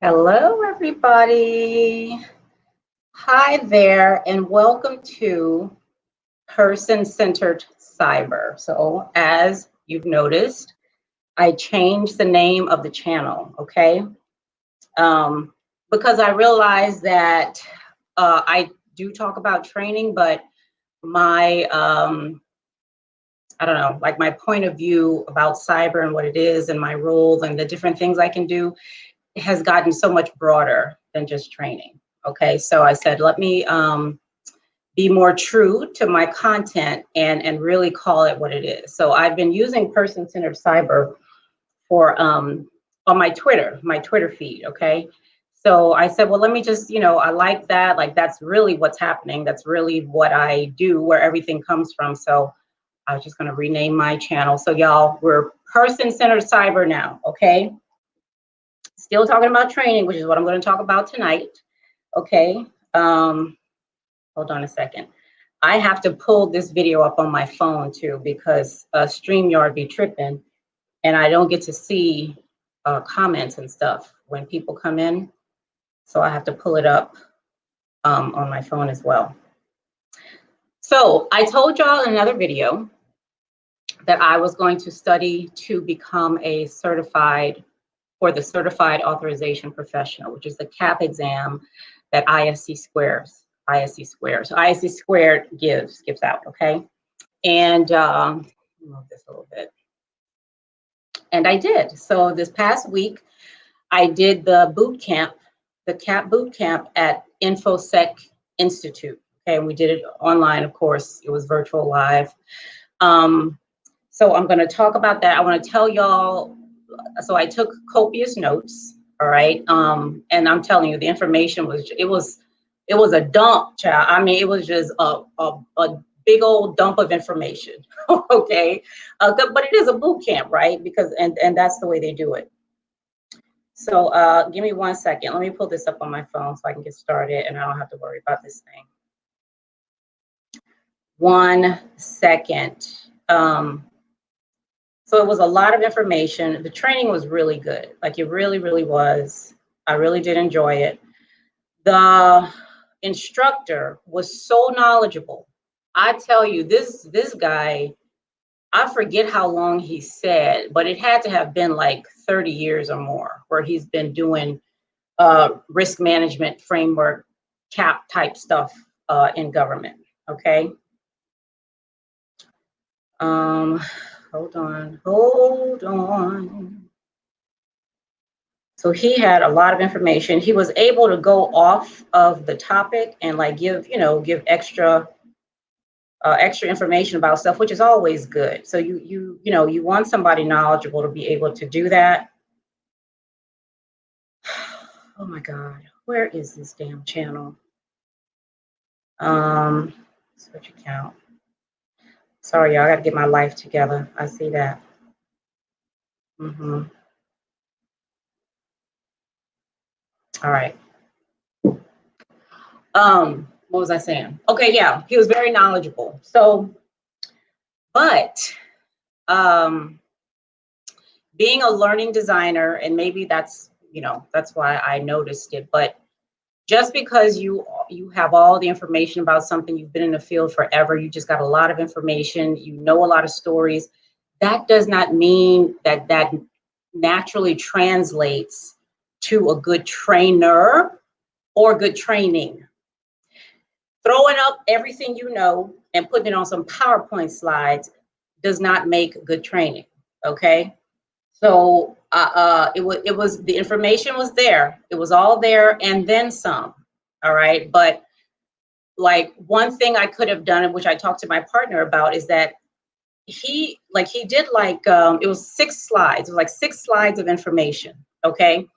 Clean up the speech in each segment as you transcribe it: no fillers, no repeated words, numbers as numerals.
Hello, everybody. Hi there, and welcome to Person-Centered Cyber. So, as you've noticed, I changed the name of the channel, okay? Because I realized that I do talk about training, but my, I don't know, like my point of view about cyber and what it is and my role and the different things I can do has gotten so much broader than just training. Okay, so I said, let me be more true to my content and really call it what it is. So I've been using person-centered cyber for on my Twitter feed. Okay, so I said, well, let me just, I like that. Like that's really what's happening. That's really what I do, where everything comes from. So I was just going to rename my channel. So y'all, we're person-centered cyber now. Okay. Still talking about training, which is what I'm going to talk about tonight. Okay. Hold on a second. I have to pull this video up on my phone too because StreamYard be tripping and I don't get to see comments and stuff when people come in. So I have to pull it up on my phone as well. So I told y'all in another video that I was going to study to become a certified Authorization Professional, which is the CAP exam that ISC squares. So ISC squared gives out, okay? And move this a little bit. And I did. So this past week, I did the boot camp, the CAP boot camp at InfoSec Institute. Okay, and we did it online, of course. It was virtual live. So I'm going to talk about that. I want to tell y'all. So I took copious notes. All right. And I'm telling you, the information was a dump, child. I mean, it was just a big old dump of information. Okay. But it is a boot camp, right? Because and that's the way they do it. So give me 1 second. Let me pull this up on my phone so I can get started and I don't have to worry about this thing. 1 second. So it was a lot of information. The training was really good. Like it really, really was. I really did enjoy it. The instructor was so knowledgeable. I tell you, this guy, I forget how long he said, but it had to have been like 30 years or more where he's been doing risk management framework, CAP type stuff in government. Okay. Hold on. So he had a lot of information. He was able to go off of the topic and like give extra information about stuff, which is always good. So you want somebody knowledgeable to be able to do that. Oh my God, where is this damn channel? Switch account. Sorry, y'all, I gotta get my life together. I see that. All right. What was I saying? Okay, yeah, he was very knowledgeable. So, but being a learning designer, and maybe that's why I noticed it, but just because you have all the information about something, you've been in the field forever, you just got a lot of information, you know a lot of stories, that does not mean that naturally translates to a good trainer or good training. Throwing up everything you know and putting it on some PowerPoint slides does not make good training, okay? So it was the information was there. It was all there and then some, all right? But like one thing I could have done, which I talked to my partner about, is that he did it was 6 slides. It was like 6 slides of information, okay?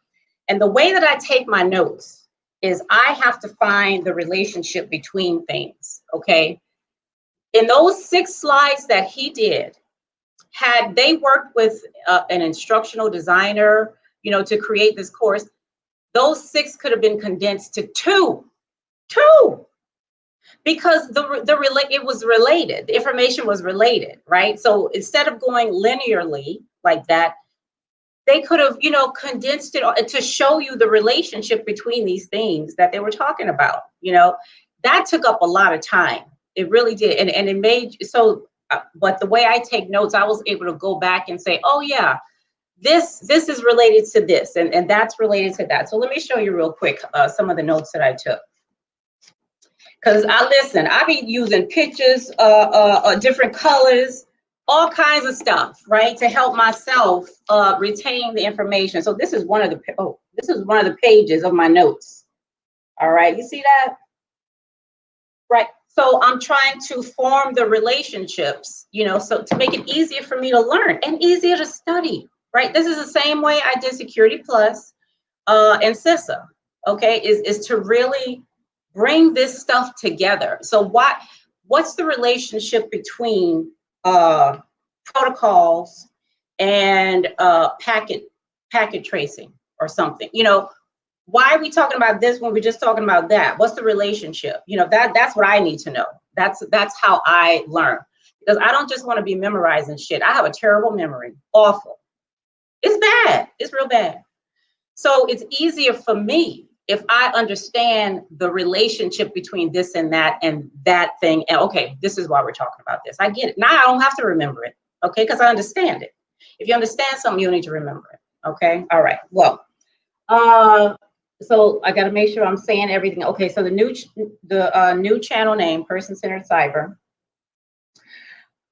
And the way that I take my notes is I have to find the relationship between things, okay? In those 6 slides that he did, had they worked with an instructional designer, to create this course, those 6 could have been condensed to 2, because it was related. The information was related, right? So instead of going linearly like that, they could have, you know, condensed it to show you the relationship between these things that they were talking about. You know, that took up a lot of time. It really did. And it made so, but the way I take notes, I was able to go back and say, oh yeah, this is related to this, and that's related to that. So let me show you real quick some of the notes that I took. Because I be using pictures, different colors, all kinds of stuff, right, to help myself retain the information. So this is one of the pages of my notes. All right, you see that? Right. So I'm trying to form the relationships, you know, so to make it easier for me to learn and easier to study, right? This is the same way I did Security Plus and CISA, okay, is to really bring this stuff together. So what's the relationship between protocols and packet tracing or something? You know, why are we talking about this when we're just talking about that? What's the relationship? You know, that's what I need to know. That's how I learn, because I don't just want to be memorizing shit. I have a terrible memory, awful. It's bad. It's real bad. So it's easier for me if I understand the relationship between this and that thing. And okay, this is why we're talking about this. I get it. Now I don't have to remember it, okay, because I understand it. If you understand something, you need to remember it, okay? All right, well, so I got to make sure I'm saying everything. Okay, so the new channel name, Person-Centered Cyber.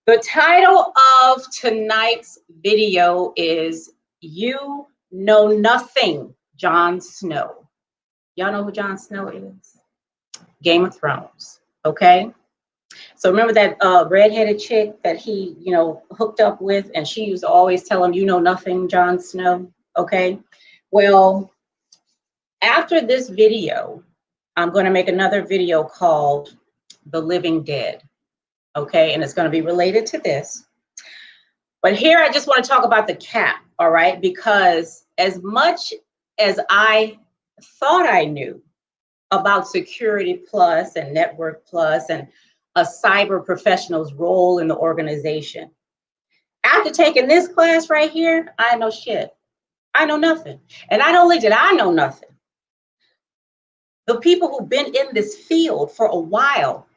The title of tonight's video is You Know Nothing, Jon Snow. Y'all know who Jon Snow is? Game of Thrones, okay? So remember that redheaded chick that he, you know, hooked up with, and she used to always tell him, you know nothing, Jon Snow, okay? Well, after this video, I'm going to make another video called The Living Dead, okay? And it's going to be related to this. But here I just want to talk about the CAP, all right? Because as much as I thought I knew about Security Plus and Network Plus and a cyber professional's role in the organization, after taking this class right here, I know shit. I know nothing. And not only did I know nothing, the people who've been in this field for a while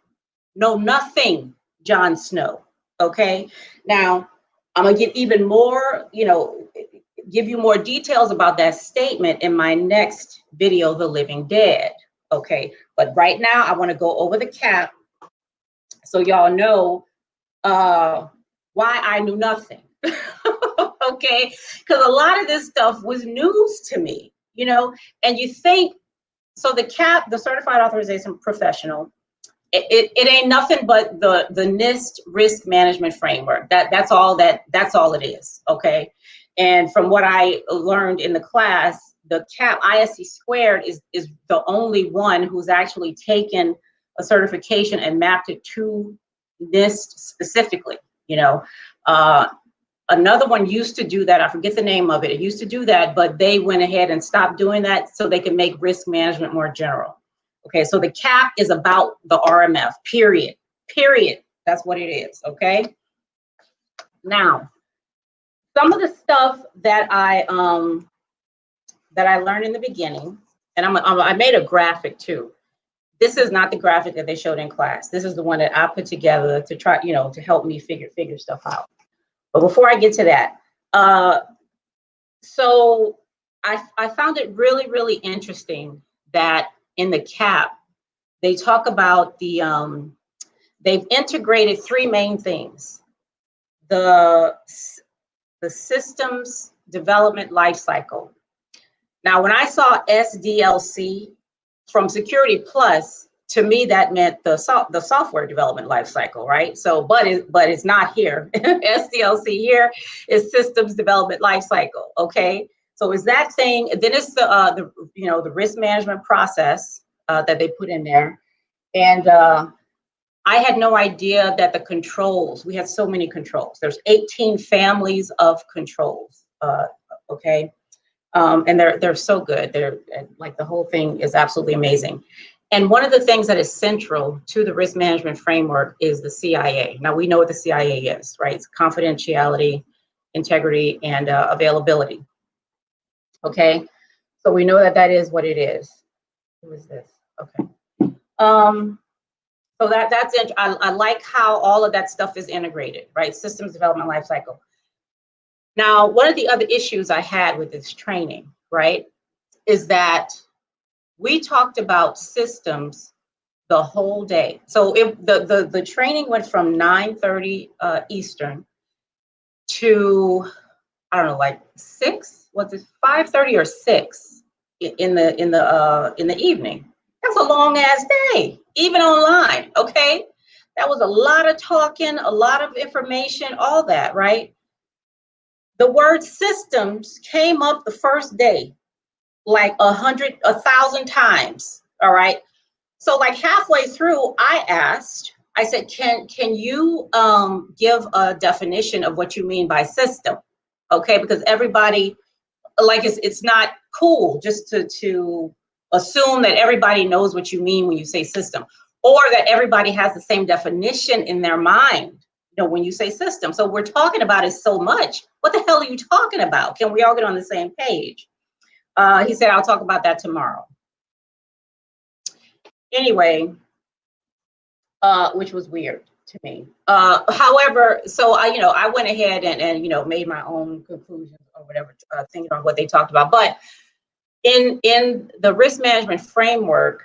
know nothing, Jon Snow, okay? Now, I'm gonna get even more, you know, give you more details about that statement in my next video, The Living Dead, okay? But right now, I wanna go over the CAP so y'all know why I knew nothing, okay? Because a lot of this stuff was news to me, you know? And you think, so the CAP, the Certified Authorization Professional, it ain't nothing but the NIST risk management framework. That's all it is, okay? And from what I learned in the class, the CAP ISC squared is the only one who's actually taken a certification and mapped it to NIST specifically, you know. Another one used to do that. I forget the name of it. It used to do that, but they went ahead and stopped doing that so they can make risk management more general. Okay, so the CAP is about the RMF, period. That's what it is, okay? Now, some of the stuff that I learned in the beginning, and I made a graphic too. This is not the graphic that they showed in class. This is the one that I put together to try, you know, to help me figure stuff out. But before I get to that, so I found it really, really interesting that in the CAP, they talk about they've integrated three main things. The systems development lifecycle. Now, when I saw SDLC from Security Plus, to me that meant the software development lifecycle, right? So, but it's not here. SDLC here is systems development lifecycle. Okay, so is that thing? Then it's the you know, the risk management process that they put in there, and I had no idea that the controls. We had so many controls. There's 18 families of controls. Okay, and they're so good. They're like, the whole thing is absolutely amazing. And one of the things that is central to the risk management framework is the CIA. Now, we know what the CIA is, right? It's confidentiality, integrity, and availability. Okay, so we know that that is what it is. Who is this? Okay. So that's it. I like how all of that stuff is integrated, right? Systems development lifecycle. Now, one of the other issues I had with this training, right, is that we talked about systems the whole day. So the training went from 9:30 Eastern to, I don't know, like 6, was it 5:30 or 6 in the evening? That's a long ass day, even online. Okay, that was a lot of talking, a lot of information, all that, right? The word systems came up the first day like 100, 1,000 times. All right. So like halfway through, I said, can you give a definition of what you mean by system? Okay, because everybody, like, it's not cool just to assume that everybody knows what you mean when you say system, or that everybody has the same definition in their mind, when you say system. So we're talking about it so much. What the hell are you talking about? Can we all get on the same page? He said, I'll talk about that tomorrow. Anyway, which was weird to me. However, so I went ahead and made my own conclusions or whatever, thinking on what they talked about. But in the risk management framework,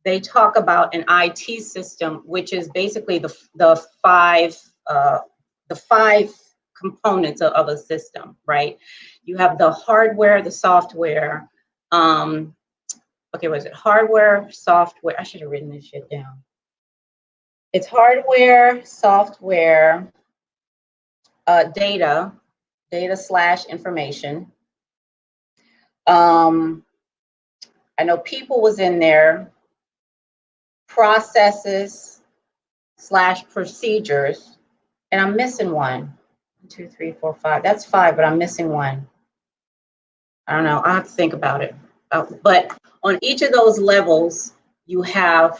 they talk about an IT system, which is basically the five components of a system, right? You have the hardware, the software. Okay, was it hardware, software? I should have written this shit down. It's hardware, software, data / information. I know people was in there, processes / procedures, and I'm missing one. 1, 2, 3, 4, 5. That's 5, but I'm missing one. I don't know. I'll have to think about it. But on each of those levels, you have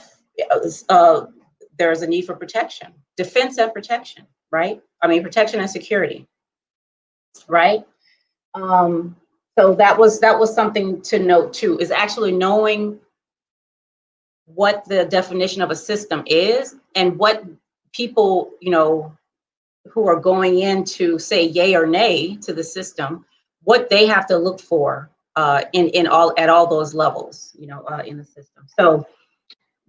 there's a need for protection, defense and protection, right? I mean, protection and security, right? So that was something to note too, is actually knowing what the definition of a system is and what people, who are going in to say yay or nay to the system, what they have to look for at all those levels, in the system. So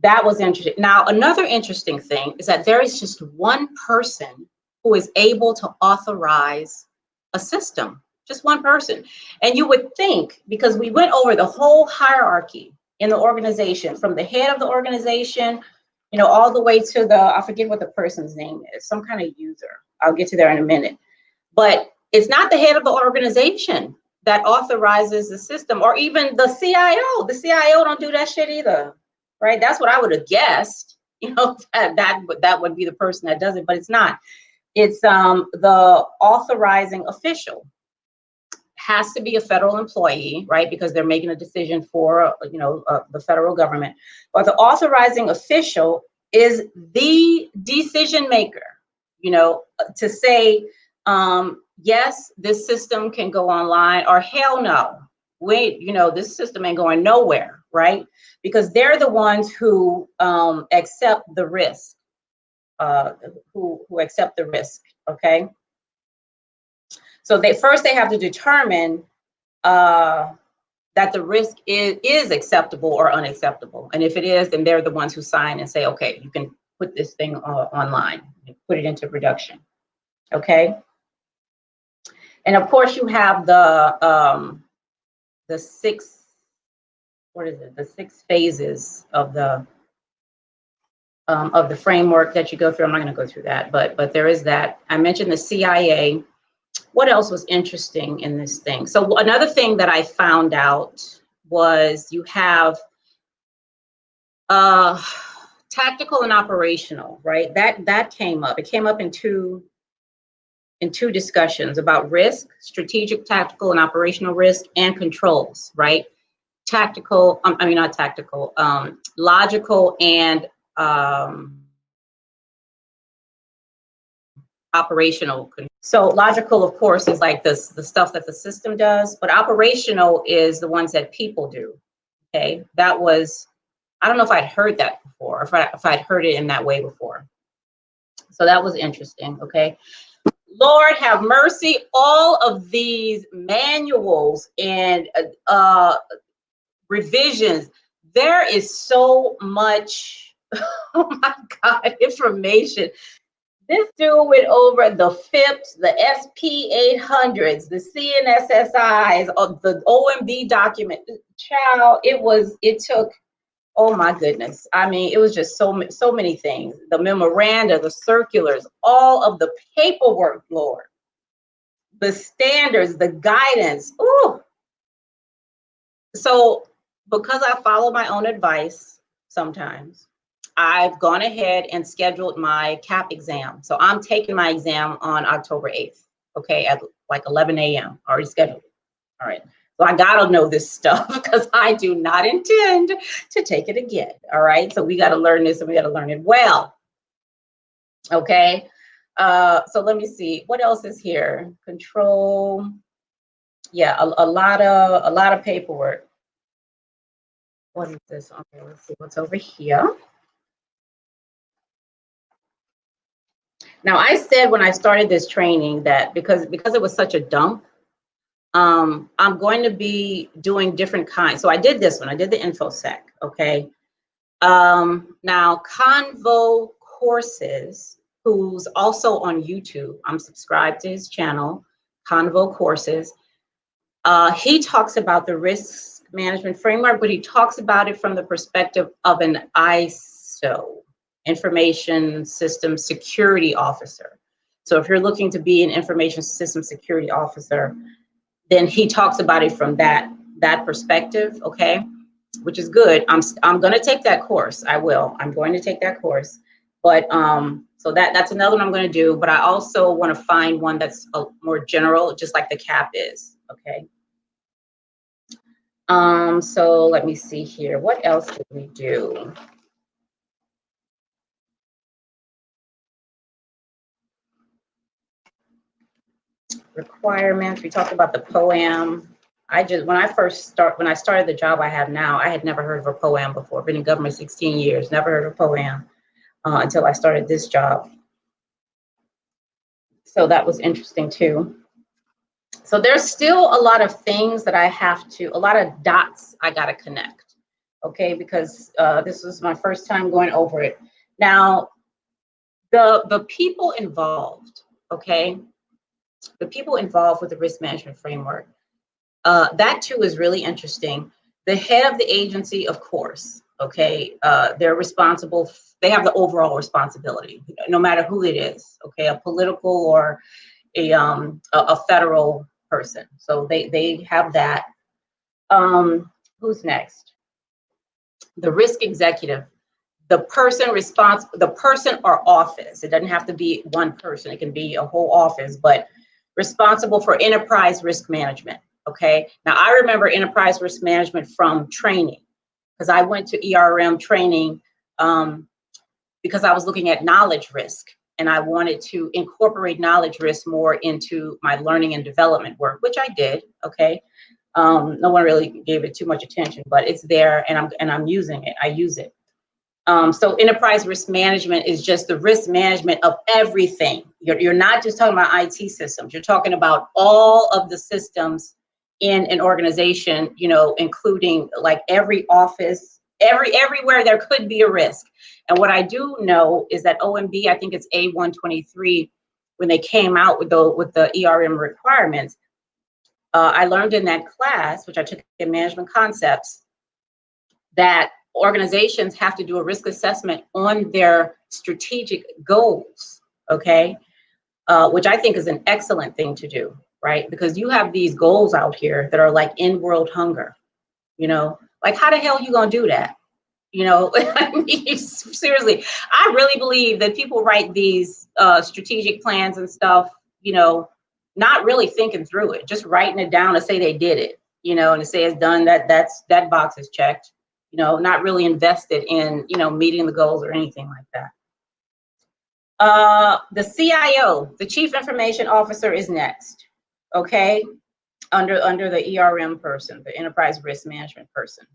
that was interesting. Now, another interesting thing is that there is just one person who is able to authorize a system, just one person. And you would think, because we went over the whole hierarchy in the organization, from the head of the organization, all the way to I forget what the person's name is, some kind of user. I'll get to there in a minute. But it's not the head of the organization that authorizes the system, or even the CIO. The CIO don't do that shit either. Right? That's what I would have guessed, that would be the person that does it, but it's not. It's the authorizing official has to be a federal employee, right? Because they're making a decision for, the federal government. But the authorizing official is the decision maker, to say, yes, this system can go online, or hell no, wait, this system ain't going nowhere, right? Because they're the ones who accept the risk, who accept the risk, okay? So they have to determine that the risk is acceptable or unacceptable. And if it is, then they're the ones who sign and say, okay, you can put this thing online, put it into production, okay? And of course you have the 6, the 6 phases of the framework that you go through. I'm not going to go through that, but there is that. I mentioned the CIA. What else was interesting in this thing? So another thing that I found out was you have tactical and operational, right? That came up. It came up in two discussions about risk, strategic, tactical, and operational risk, and controls, right? Tactical, not tactical, logical and operational. So logical, of course, is like this, the stuff that the system does, but operational is the ones that people do. Okay, that was, I don't know if I'd heard that before, if I'd heard it in that way before. So that was interesting. Okay, Lord have mercy, all of these manuals and revisions. There is so much, oh my God, information. This dude went over the FIPS, the SP800s, the CNSSIs, the OMB document. Child, it took, oh my goodness. I mean, it was just so many things. The memoranda, the circulars, all of the paperwork, Lord, the standards, the guidance. Ooh. So because I follow my own advice sometimes, I've gone ahead and scheduled my CAP exam. So I'm taking my exam on October 8th, okay, at like 11 a.m. Already scheduled. All right. So I gotta know this stuff because I do not intend to take it again. All right. So we gotta learn this and we gotta learn it well. Okay. So let me see. What else is here? Control. Yeah, a lot of paperwork. What is this? Okay, let's see what's over here. Now, I said when I started this training that because it was such a dump, I'm going to be doing different kinds. So I did this one. I did the InfoSec. Okay. Now, Convo Courses, who's also on YouTube. I'm subscribed to his channel, Convo Courses. He talks about the risk management framework, but he talks about it from the perspective of an ISO, Information System Security Officer. So if you're looking to be an Information System Security Officer, then he talks about it from that perspective, okay, which is good. I'm going to take that course. I will. I'm going to take that course. But so that's another one I'm going to do. But I also want to find one that's more general, just like the CAP is, okay. So let me see here. What else did we do? Requirements. We talked about the POAM. When I started the job I have now, I had never heard of a POAM before. Been in government 16 years, never heard of POAM until I started this job. So that was interesting too. So there's still a lot of things that a lot of dots I got to connect, okay, because this was my first time going over it. Now, the people involved, okay, the people involved with the risk management framework, that too is really interesting. The head of the agency, of course, okay, they're responsible, they have the overall responsibility, no matter who it is, okay, a political or a federal person. So they have that. Who's next? The risk executive, the person or office. It doesn't have to be one person. It can be a whole office, but responsible for enterprise risk management. Okay. Now I remember enterprise risk management from training because I went to ERM training because I was looking at knowledge risk. And I wanted to incorporate knowledge risk more into my learning and development work, which I did. Okay, no one really gave it too much attention, but it's there, and I'm using it. I use it. So enterprise risk management is just the risk management of everything. You're not just talking about IT systems. You're talking about all of the systems in an organization. You know, including like every office, everywhere there could be a risk. And what I do know is that OMB, I think it's A123, when they came out with the ERM requirements, I learned in that class, which I took in management concepts, that organizations have to do a risk assessment on their strategic goals, okay? Which I think is an excellent thing to do, right? Because you have these goals out here that are like in world hunger, you know? Like, how the hell are you gonna do that? You know, I mean, seriously, I really believe that people write these strategic plans and stuff, you know, not really thinking through it, just writing it down to say they did it, you know, and to say it's done, that box is checked, you know, not really invested in, you know, meeting the goals or anything like that. The CIO, the Chief Information Officer, is next. Okay, under the ERM person, the Enterprise Risk Management person.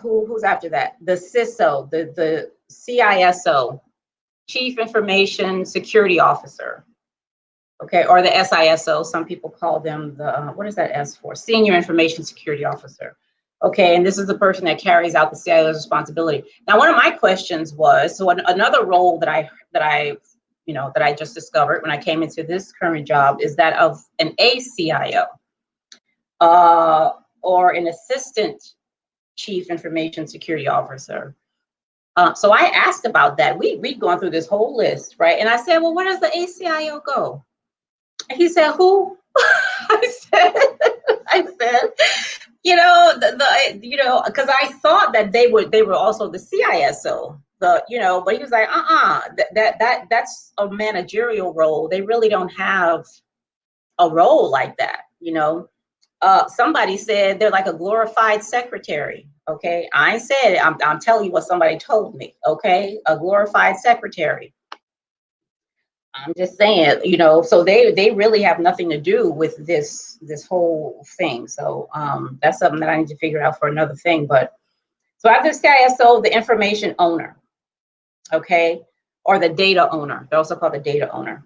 Who's after that? The CISO, the CISO, Chief Information Security Officer. Okay, or the SISO. Some people call them the what is that S for? Senior Information Security Officer. Okay, and this is the person that carries out the CIO's responsibility. Now, one of my questions was, so another role that I just discovered when I came into this current job is that of an ACIO, or an Assistant Chief Information Security Officer. So I asked about that. We'd gone through this whole list, right? And I said, well, where does the ACIO go? And he said, who? I said, because I thought that they were also the CISO, but he was like, that's a managerial role. They really don't have a role like that, Somebody said they're like a glorified secretary. Okay, I ain't said it. I'm telling you what somebody told me. Okay, a glorified secretary. I'm just saying, so they really have nothing to do with this whole thing. So that's something that I need to figure out for another thing. But so after CISO, the information owner, okay, or the data owner. They're also called the data owner.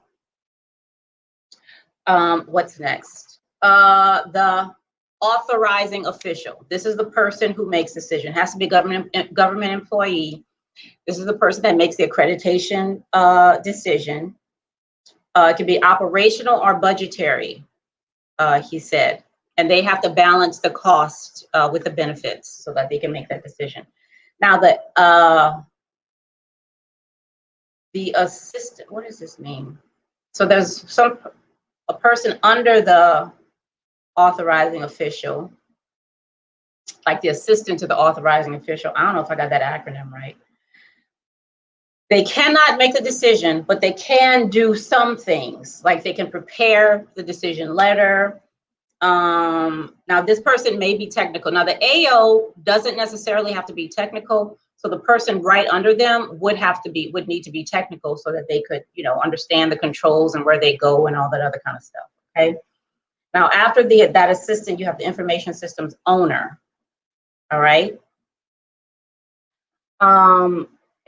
What's next? The authorizing official. This is the person who makes decision. It has to be government employee. This is the person that makes the accreditation decision. It can be operational or budgetary, he said, and they have to balance the cost with the benefits so that they can make that decision. Now, the assistant, what does this mean? So there's a person under the authorizing official, like the assistant to the authorizing official. I don't know if I got that acronym right. They cannot make the decision, but they can do some things, like they can prepare the decision letter. Now, this person may be technical. Now, the AO doesn't necessarily have to be technical. So the person right under them would need to be technical so that they could, understand the controls and where they go and all that other kind of stuff. Okay. Now, after that assistant, you have the information systems owner. All right.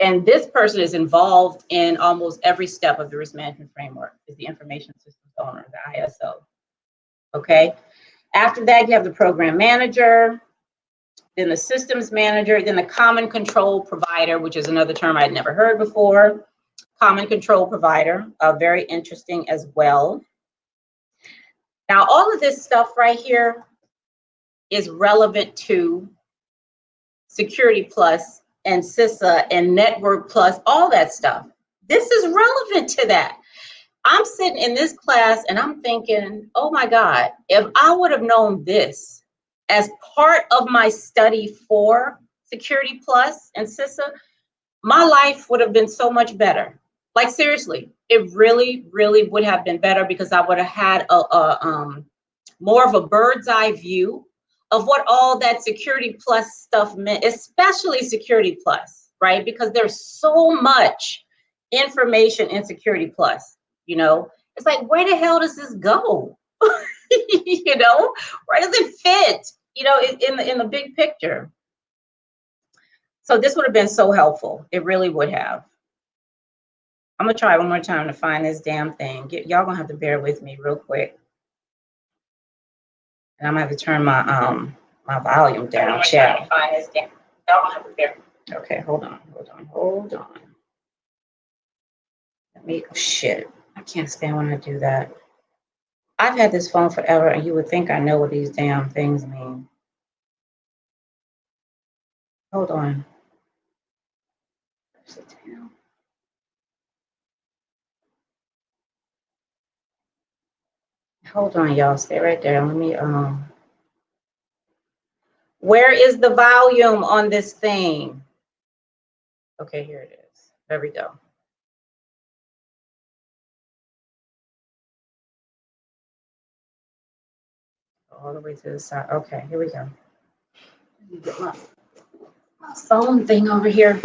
And this person is involved in almost every step of the risk management framework, is the information systems owner, the ISO. Okay. After that, you have the program manager, then the systems manager, then the common control provider, which is another term I'd never heard before. Common control provider, very interesting as well. Now, all of this stuff right here is relevant to Security Plus and CISA and Network Plus, all that stuff. This is relevant to that. I'm sitting in this class and I'm thinking, oh my God, if I would have known this as part of my study for Security Plus and CISA, my life would have been so much better. Like seriously, it really, really would have been better because I would have had more of a bird's eye view of what all that Security Plus stuff meant, especially Security Plus, right? Because there's so much information in Security Plus, It's like, where the hell does this go? Where does it fit, in the big picture? So this would have been so helpful. It really would have. I'm gonna try one more time to find this damn thing. Y'all gonna have to bear with me real quick. And I'm gonna have to turn my my volume down, chat. Okay, hold on. Let me, shit, I can't stand when I do that. I've had this phone forever and you would think I know what these damn things mean. Hold on. Hold on, y'all, stay right there. Let me, where is the volume on this thing? Okay, here it is. There we go. All the way to the side. Okay, here we go. Let me get my phone thing over here.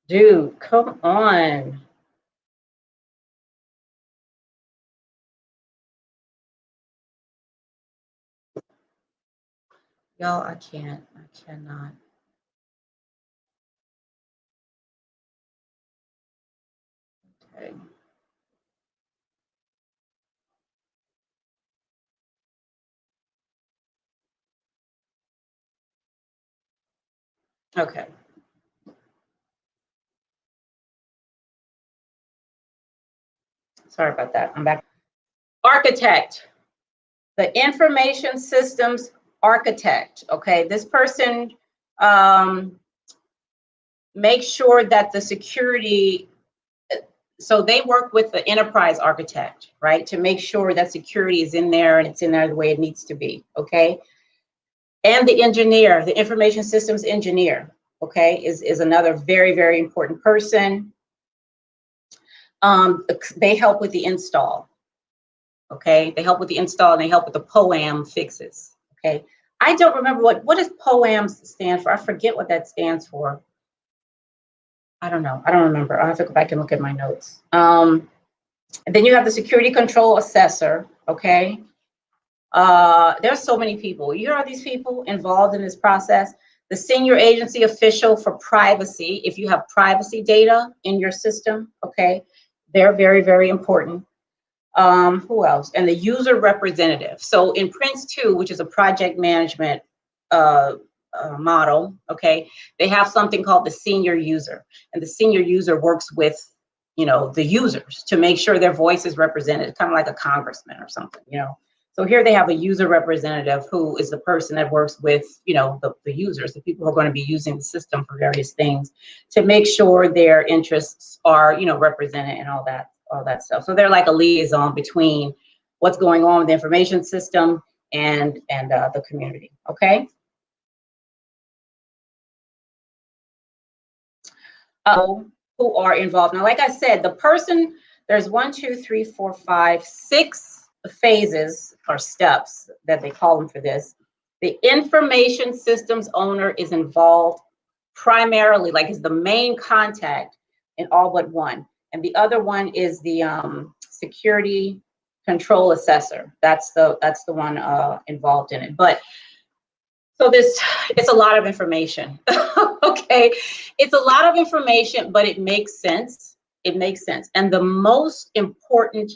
Dude, come on. Y'all, I cannot. Okay. Okay. Sorry about that. I'm back. Architect, the information systems architect. Okay. This person makes sure that the security, so they work with the enterprise architect, right? To make sure that security is in there and it's in there the way it needs to be. Okay. And the engineer, the information systems engineer, okay, is another very, very important person. They help with the install, okay? They help with the install and they help with the POAM fixes, okay? I don't remember what does POAM stand for? I forget what that stands for. I don't know. I don't remember. I'll have to go back and look at my notes. And then you have the security control assessor, okay? There's so many people. You hear all these people involved in this process. The senior agency official for privacy, if you have privacy data in your system, okay, they're very, very important. Who else? And the user representative. So in Prince 2, which is a project management model, okay, they have something called the senior user. And the senior user works with, the users to make sure their voice is represented, kind of like a congressman or something, So here they have a user representative who is the person that works with, the users, the people who are going to be using the system for various things to make sure their interests are, represented and all that stuff. So they're like a liaison between what's going on with the information system and the community. Okay. Who are involved. Now, like I said, the person, there's 1, 2, 3, 4, 5, 6 phases or steps that they call them for this. The information systems owner is involved primarily, like is the main contact in all but one. And the other one is the security control assessor. That's the one involved in it. But so it's a lot of information. Okay, it's a lot of information, but it makes sense. It makes sense. And the most important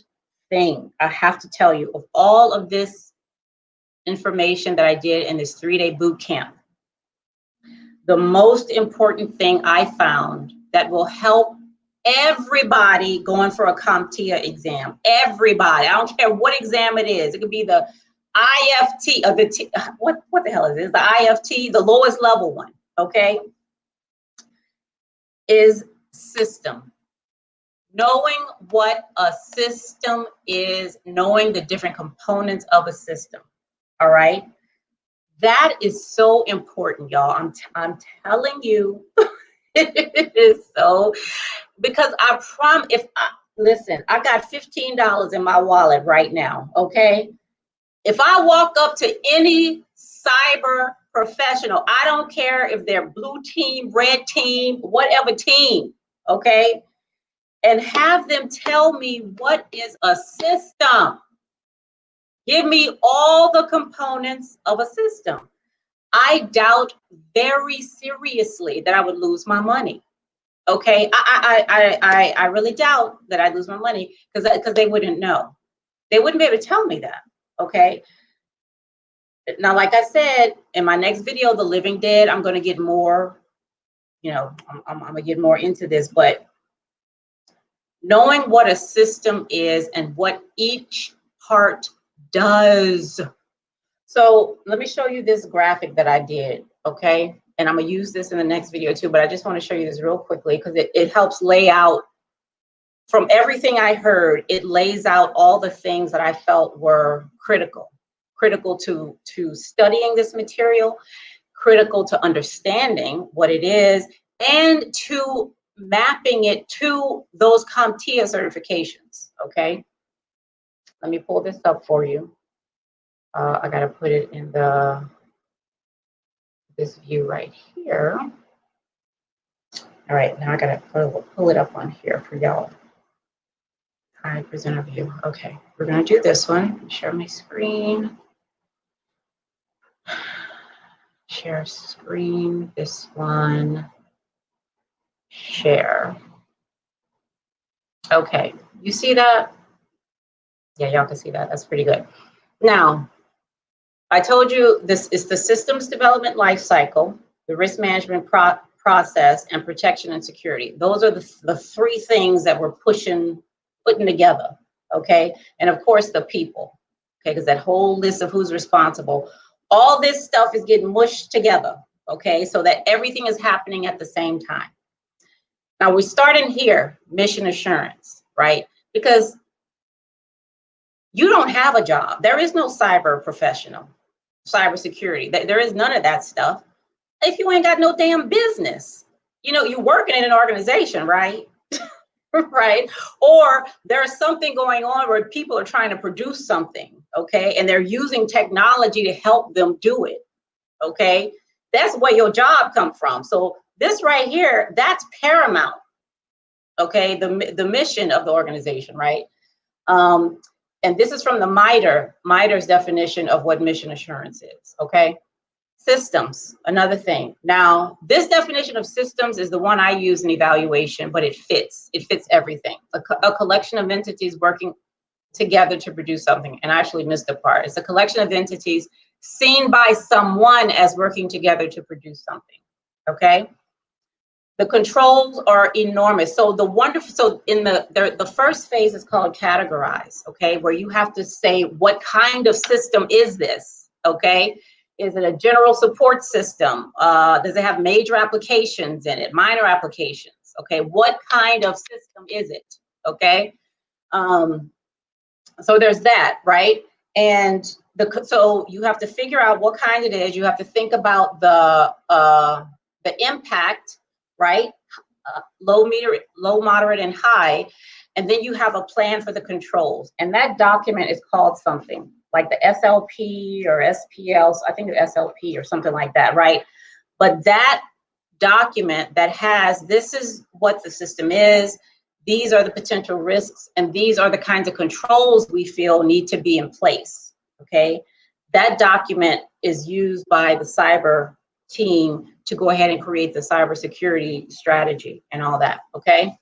thing I have to tell you of all of this information that I did in this 3-day boot camp, the most important thing I found that will help everybody going for a CompTIA exam. Everybody. I don't care what exam it is. It could be the IFT or what the hell is this? The IFT, the lowest level one, okay? Is system. Knowing what a system is, knowing the different components of a system. All right? That is so important, y'all. I'm telling you, it is so, because listen, I got $15 in my wallet right now, okay? If I walk up to any cyber professional, I don't care if they're blue team, red team, whatever team, okay? And have them tell me what is a system. Give me all the components of a system. I doubt very seriously that I would lose my money. Okay, I really doubt that I'd lose my money because they wouldn't know. They wouldn't be able to tell me that. Okay. Now, like I said, in my next video, The Living Dead, I'm going to get more, I'm going to get more into this, but knowing what a system is and what each part does. So let me show you this graphic that I did, okay? And I'm going to use this in the next video too, but I just want to show you this real quickly because it helps lay out, from everything I heard, it lays out all the things that I felt were critical to studying this material, critical to understanding what it is, and to mapping it to those CompTIA certifications, okay? Let me pull this up for you. I gotta put it in this view right here. All right, now I gotta pull it up on here for y'all. Hi, presenter view. Okay, we're gonna do this one. Share my screen. Share screen, this one. Share. Okay, you see that? Yeah, y'all can see that. That's pretty good. Now, I told you this is the systems development life cycle, the risk management process, and protection and security. Those are the three things that we're putting together, okay? And of course, the people, okay? Because that whole list of who's responsible, all this stuff is getting mushed together, okay? So that everything is happening at the same time. Now, we start in here, mission assurance, right? Because you don't have a job. There is no cyber professional, cybersecurity. There is none of that stuff if you ain't got no damn business. You know, you're working in an organization, right? Right? Or there's something going on where people are trying to produce something, okay? And they're using technology to help them do it, okay? That's where your job comes from. So this right here, that's paramount, okay? The mission of the organization, right? And this is from the MITRE's definition of what mission assurance is, okay? Systems, another thing. Now, this definition of systems is the one I use in evaluation, but it fits everything. A collection of entities working together to produce something, and I actually missed the part. It's a collection of entities seen by someone as working together to produce something, okay? The controls are enormous. So in the first phase is called categorize, okay? Where you have to say, what kind of system is this, okay? Is it a general support system? Does it have major applications in it, minor applications? Okay, what kind of system is it? Okay, so there's that, right? And so you have to figure out what kind it is. You have to think about the impact, right? Low, moderate, and high. And then you have a plan for the controls. And that document is called something like the SLP or SPL, I think the SLP or something like that, right? But that document that has, this is what the system is, these are the potential risks, and these are the kinds of controls we feel need to be in place, okay? That document is used by the cyber team to go ahead and create the cybersecurity strategy and all that, okay?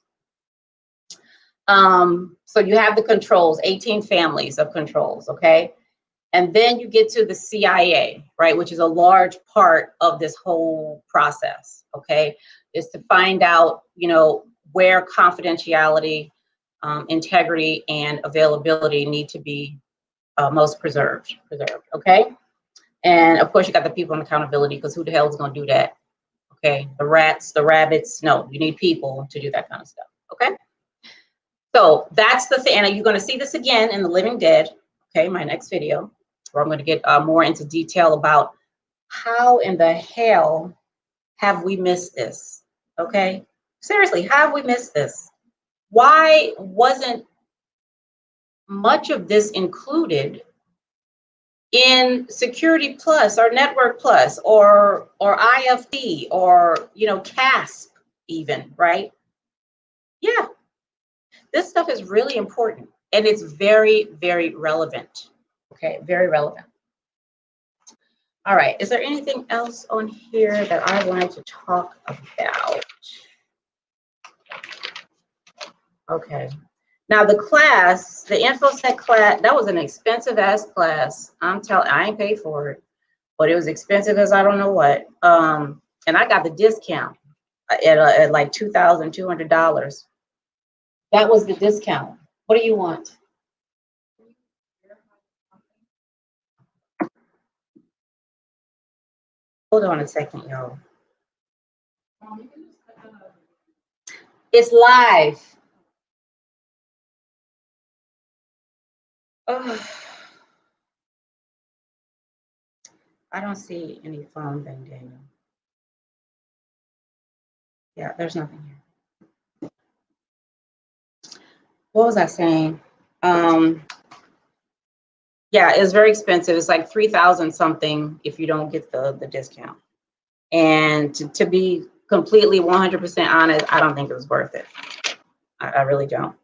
So you have the controls, 18 families of controls, okay? And then you get to the CIA, right, which is a large part of this whole process, okay? Is to find out, you know, where confidentiality, integrity, and availability need to be most preserved, okay? And of course, you got the people and accountability, because who the hell is going to do that? Okay, the rats, the rabbits, no, you need people to do that kind of stuff, okay? So that's the thing, and you're going to see this again in the Living Dead, okay, my next video, where I'm going to get more into detail about how in the hell have we missed this, okay? Seriously, how have we missed this? Why wasn't much of this included in Security Plus or Network Plus or IFD or, you know, CASHAPP even, right? Yeah, this stuff is really important, and it's very, very relevant, okay? Very relevant. All right, is there anything else on here that I wanted to talk about? Okay, now the class, the InfoSec class, that was an expensive ass class. I'm telling, I ain't paid for it, but it was expensive as I don't know what. And I got the discount at like $2,200. That was the discount. What do you want? Hold on a second, y'all. It's live. Oh, I don't see any phone thing, Daniel. Yeah, there's nothing here. What was I saying? Yeah, it's very expensive. It's like 3,000 something if you don't get the discount. And to be completely 100% honest, I don't think it was worth it. I really don't.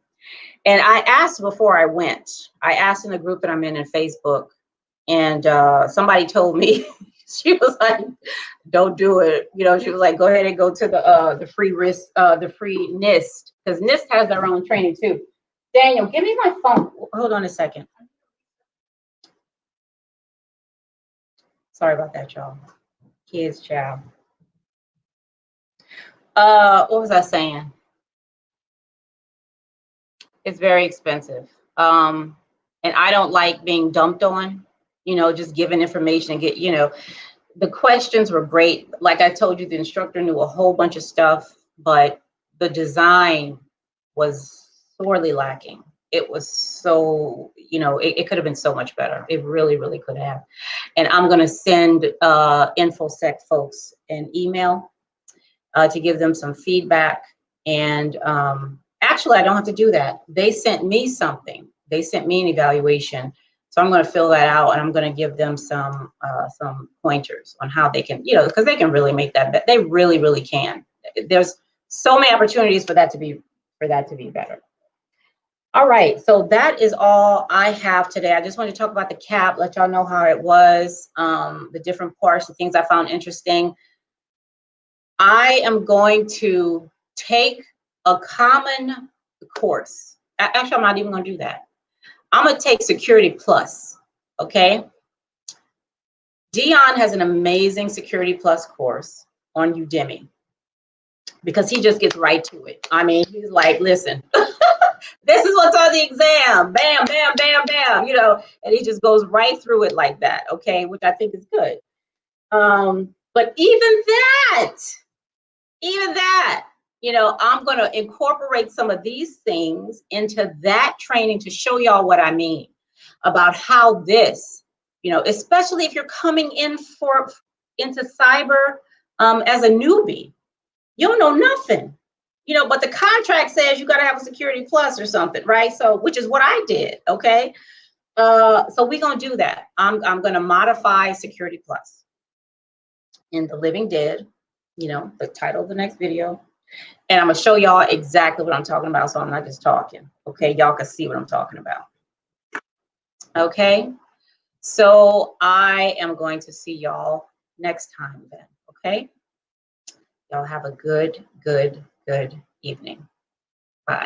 And I asked before I went, I asked in the group that I'm in Facebook, and somebody told me, she was like, don't do it. You know, she was like, go ahead and go to the free risk, the free NIST, because NIST has their own training too. Daniel, give me my phone. Hold on a second. Sorry about that, y'all. Kids, child. What was I saying? It's very expensive. And I don't like being dumped on, you know, just giving information and get, you know, the questions were great. Like I told you, the instructor knew a whole bunch of stuff, but the design was sorely lacking. It was so, you know, it could have been so much better. It really, really could have. And I'm going to send InfoSec folks an email to give them some feedback. And actually, I don't have to do that. They sent me something. They sent me an evaluation. So I'm going to fill that out, and I'm going to give them some pointers on how they can, you know, because they can really make that. They really, really can. There's so many opportunities for that to be better. All right, so that is all I have today. I just want to talk about the CAP, let y'all know how it was, the different parts, the things I found interesting. I am going to take a common course. Actually, I'm not even going to do that. I'm going to take Security Plus, okay? Dion has an amazing Security Plus course on Udemy because he just gets right to it. I mean, he's like, listen, this is what's on the exam. Bam, bam, bam, bam, you know, and he just goes right through it like that, okay, which I think is good. But even that, you know, I'm going to incorporate some of these things into that training to show y'all what I mean about how this, you know, especially if you're coming in into cyber as a newbie, you don't know nothing, you know, but the contract says you got to have a Security Plus or something, right? So, which is what I did, okay? So we're going to do that. I'm going to modify Security Plus in the Living Dead, you know, the title of the next video. And I'm going to show y'all exactly what I'm talking about, so I'm not just talking, okay? Y'all can see what I'm talking about, okay? So I am going to see y'all next time then, okay? Y'all have a good evening. Bye.